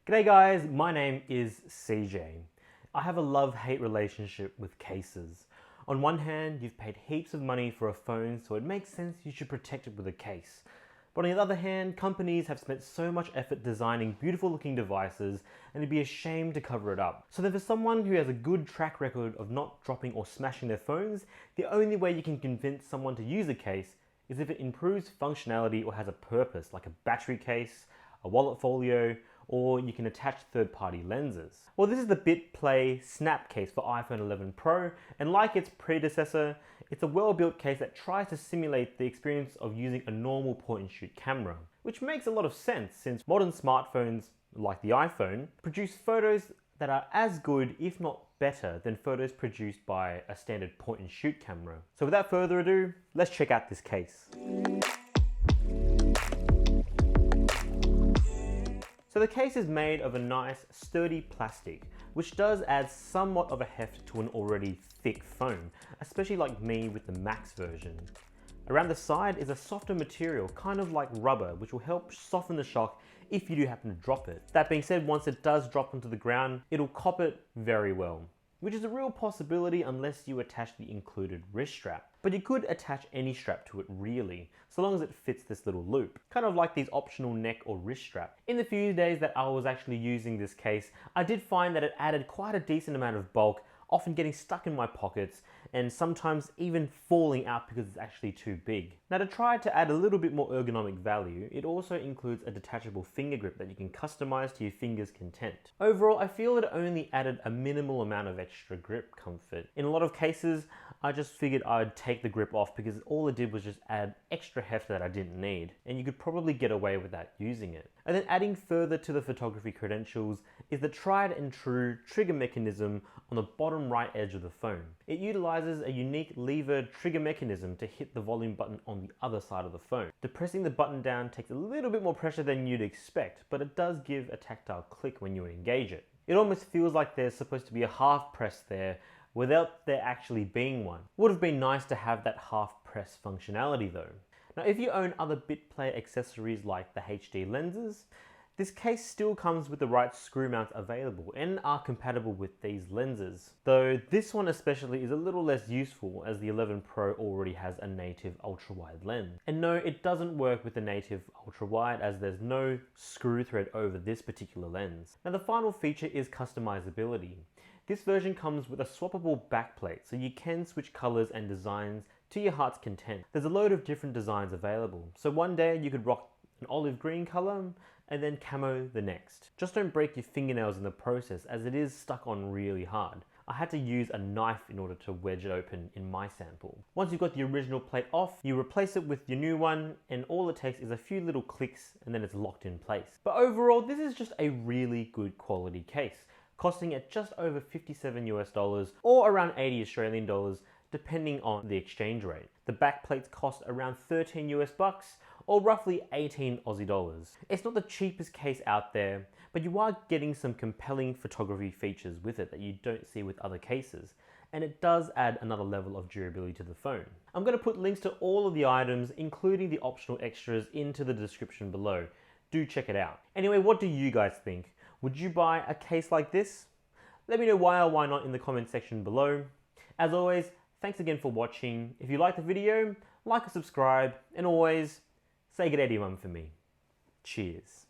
G'day guys, my name is CJ. I have a love-hate relationship with cases. On one hand, you've paid heaps of money for a phone, so it makes sense you should protect it with a case. But on the other hand, companies have spent so much effort designing beautiful looking devices and it'd be a shame to cover it up. So then for someone who has a good track record of not dropping or smashing their phones, the only way you can convince someone to use a case is if it improves functionality or has a purpose, like a battery case, a wallet folio, or you can attach third-party lenses. Well, this is the bitplay snap case for iPhone 11 Pro, and like its predecessor, it's a well-built case that tries to simulate the experience of using a normal point-and-shoot camera, which makes a lot of sense since modern smartphones, like the iPhone, produce photos that are as good, if not better, than photos produced by a standard point-and-shoot camera. So without further ado, let's check out this case. So the case is made of a nice, sturdy plastic, which does add somewhat of a heft to an already thick phone, especially like me with the Max version. Around the side is a softer material, kind of like rubber, which will help soften the shock if you do happen to drop it. That being said, once it does drop onto the ground, it'll cop it very well, which is a real possibility unless you attach the included wrist strap. But you could attach any strap to it really, so long as it fits this little loop, kind of like these optional neck or wrist straps. In the few days that I was actually using this case, I did find that it added quite a decent amount of bulk, often getting stuck in my pockets and sometimes even falling out because it's actually too big. Now, to try to add a little bit more ergonomic value, it also includes a detachable finger grip that you can customize to your finger's content. Overall, I feel it only added a minimal amount of extra grip comfort. In a lot of cases, I just figured I'd take the grip off because all it did was just add extra heft that I didn't need, and you could probably get away with that using it. And then adding further to the photography credentials is the tried and true trigger mechanism on the bottom right edge of the phone. It utilizes a unique lever trigger mechanism to hit the volume button on the other side of the phone. Depressing the button down takes a little bit more pressure than you'd expect, but it does give a tactile click when you engage it. It almost feels like there's supposed to be a half press there without there actually being one. Would have been nice to have that half press functionality though. Now, if you own other bitplay accessories like the HD lenses, this case still comes with the right screw mounts available and are compatible with these lenses. Though this one especially is a little less useful as the 11 Pro already has a native ultra-wide lens. And no, it doesn't work with the native ultra-wide as there's no screw thread over this particular lens. Now, the final feature is customizability. This version comes with a swappable backplate, so you can switch colors and designs to your heart's content. There's a load of different designs available, so one day you could rock an olive green color and then camo the next. Just don't break your fingernails in the process as it is stuck on really hard. I had to use a knife in order to wedge it open in my sample. Once you've got the original plate off, you replace it with your new one, and all it takes is a few little clicks and then it's locked in place. But overall, this is just a really good quality case, costing at just over 57 US dollars or around 80 Australian dollars, depending on the exchange rate. The backplates cost around 13 US bucks or roughly 18 Aussie dollars. It's not the cheapest case out there, but you are getting some compelling photography features with it that you don't see with other cases, and it does add another level of durability to the phone. I'm going to put links to all of the items, including the optional extras, into the description below. Do check it out. Anyway, what do you guys think? Would you buy a case like this? Let me know why or why not in the comment section below. As always, thanks again for watching. If you liked the video, like and subscribe, and always say good day to your mum for me. Cheers.